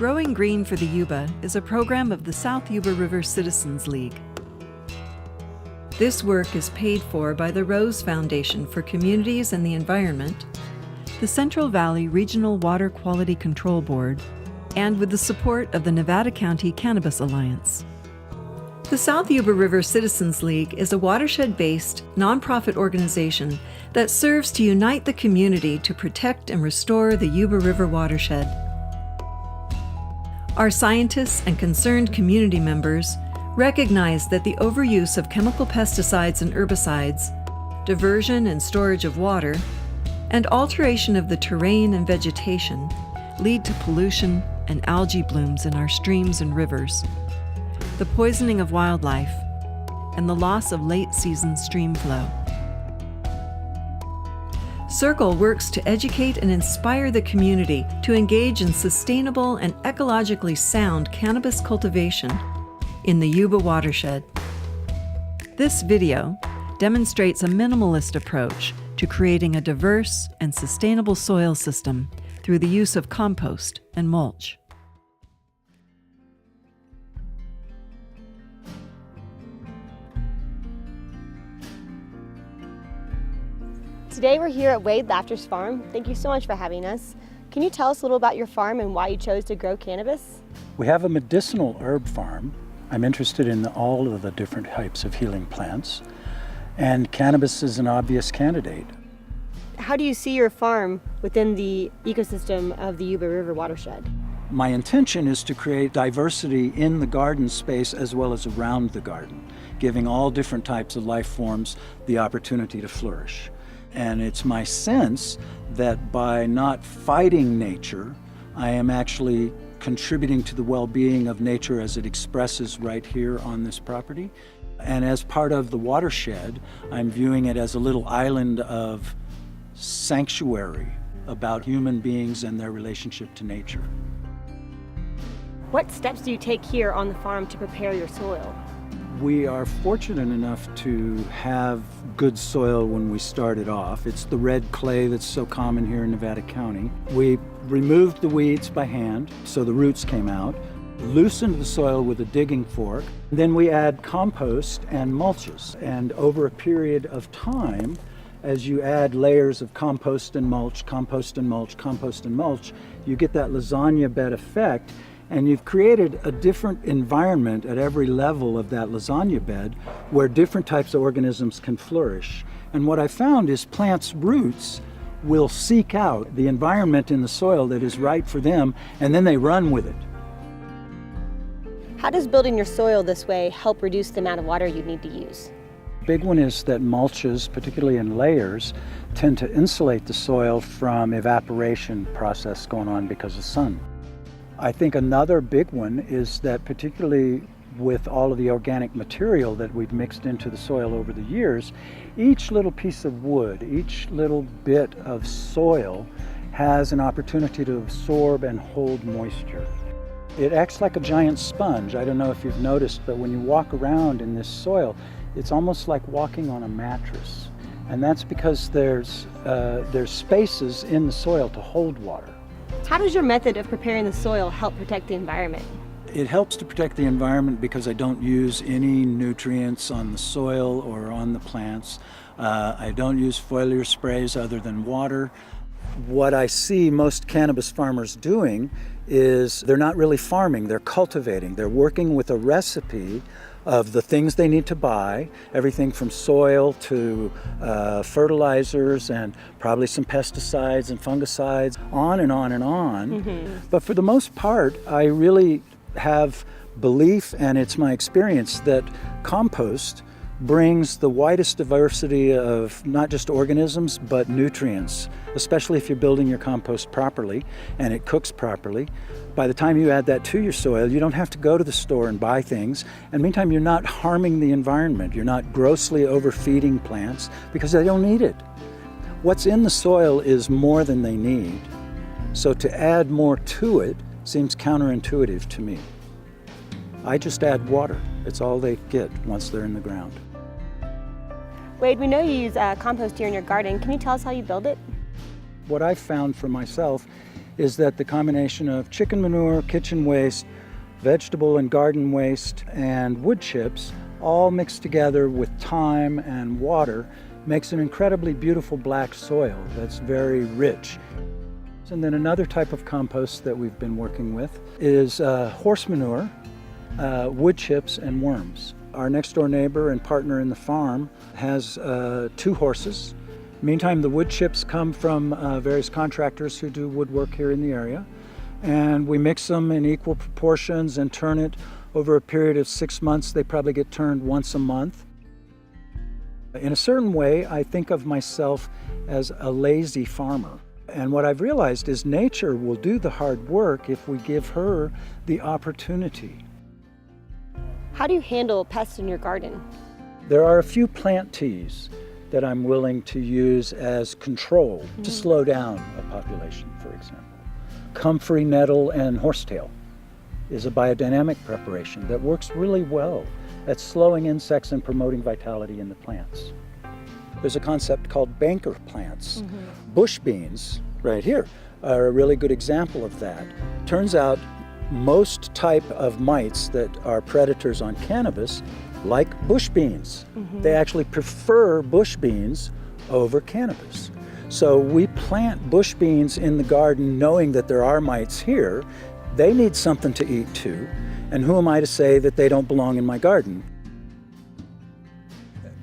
Growing Green for the Yuba is a program of the South Yuba River Citizens League. This work is paid for by the Rose Foundation for Communities and the Environment, the Central Valley Regional Water Quality Control Board, and with the support of the Nevada County Cannabis Alliance. The South Yuba River Citizens League is a watershed-based, nonprofit organization that serves to unite the community to protect and restore the Yuba River watershed. Our scientists and concerned community members recognize that the overuse of chemical pesticides and herbicides, diversion and storage of water, and alteration of the terrain and vegetation lead to pollution and algae blooms in our streams and rivers, the poisoning of wildlife, and the loss of late-season stream flow. Circle works to educate and inspire the community to engage in sustainable and ecologically sound cannabis cultivation in the Yuba watershed. This video demonstrates a minimalist approach to creating a diverse and sustainable soil system through the use of compost and mulch. Today we're here at Wade Lafter's farm. Thank you so much for having us. Can you tell us a little about your farm and why you chose to grow cannabis? We have a medicinal herb farm. I'm interested in all of the different types of healing plants, and cannabis is an obvious candidate. How do you see your farm within the ecosystem of the Yuba River watershed? My intention is to create diversity in the garden space as well as around the garden, giving all different types of life forms the opportunity to flourish. And it's my sense that by not fighting nature, I am actually contributing to the well-being of nature as it expresses right here on this property. And as part of the watershed, I'm viewing it as a little island of sanctuary about human beings and their relationship to nature. What steps do you take here on the farm to prepare your soil? We are fortunate enough to have good soil when we started off. It's the red clay that's so common here in Nevada County. We removed the weeds by hand, so the roots came out, loosened the soil with a digging fork. Then we add compost and mulches. And over a period of time, as you add layers of compost and mulch, compost and mulch, compost and mulch, you get that lasagna bed effect. And you've created a different environment at every level of that lasagna bed where different types of organisms can flourish. And what I found is plants' roots will seek out the environment in the soil that is right for them, and then they run with it. How does building your soil this way help reduce the amount of water you need to use? Big one is that mulches, particularly in layers, tend to insulate the soil from evaporation process going on because of sun. I think another big one is that particularly with all of the organic material that we've mixed into the soil over the years, each little piece of wood, each little bit of soil has an opportunity to absorb and hold moisture. It acts like a giant sponge. I don't know if you've noticed, but when you walk around in this soil, it's almost like walking on a mattress. And that's because there's spaces in the soil to hold water. How does your method of preparing the soil help protect the environment? It helps to protect the environment because I don't use any nutrients on the soil or on the plants. I don't use foliar sprays other than water. What I see most cannabis farmers doing is they're not really farming, they're cultivating. They're working with a recipe of the things they need to buy, everything from soil to fertilizers and probably some pesticides and fungicides, on and on and on. Mm-hmm. But for the most part, I really have belief, and it's my experience, that compost brings the widest diversity of not just organisms, but nutrients, especially if you're building your compost properly and it cooks properly. By the time you add that to your soil, you don't have to go to the store and buy things. And meantime, you're not harming the environment. You're not grossly overfeeding plants because they don't need it. What's in the soil is more than they need. So to add more to it seems counterintuitive to me. I just add water. It's all they get once they're in the ground. Wade, we know you use compost here in your garden. Can you tell us how you build it? What I've found for myself is that the combination of chicken manure, kitchen waste, vegetable and garden waste, and wood chips, all mixed together with thyme and water, makes an incredibly beautiful black soil that's very rich. And then another type of compost that we've been working with is horse manure, wood chips, and worms. Our next door neighbor and partner in the farm has 2 horses. Meantime, the wood chips come from various contractors who do woodwork here in the area. And we mix them in equal proportions and turn it over a period of 6 months. They probably get turned once a month. In a certain way, I think of myself as a lazy farmer. And what I've realized is nature will do the hard work if we give her the opportunity. How do you handle pests in your garden? There are a few plant teas that I'm willing to use as control to slow down a population, for example. Comfrey nettle and horsetail is a biodynamic preparation that works really well at slowing insects and promoting vitality in the plants. There's a concept called banker plants. Bush beans, right here, are a really good example of that. Turns out most type of mites that are predators on cannabis like bush beans. They actually prefer bush beans over cannabis. So we plant bush beans in the garden knowing that there are mites here. They need something to eat too. And who am I to say that they don't belong in my garden?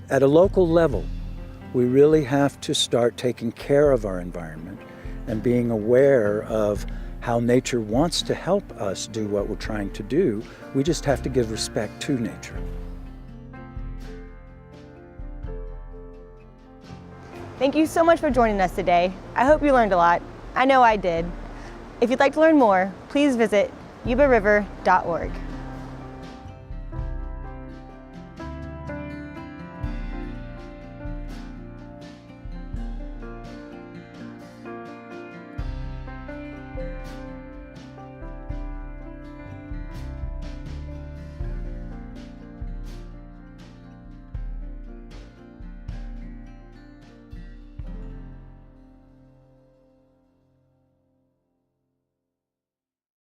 At a local level, we really have to start taking care of our environment and being aware of how nature wants to help us do what we're trying to do. We just have to give respect to nature. Thank you so much for joining us today. I hope you learned a lot. I know I did. If you'd like to learn more, please visit yubariver.org.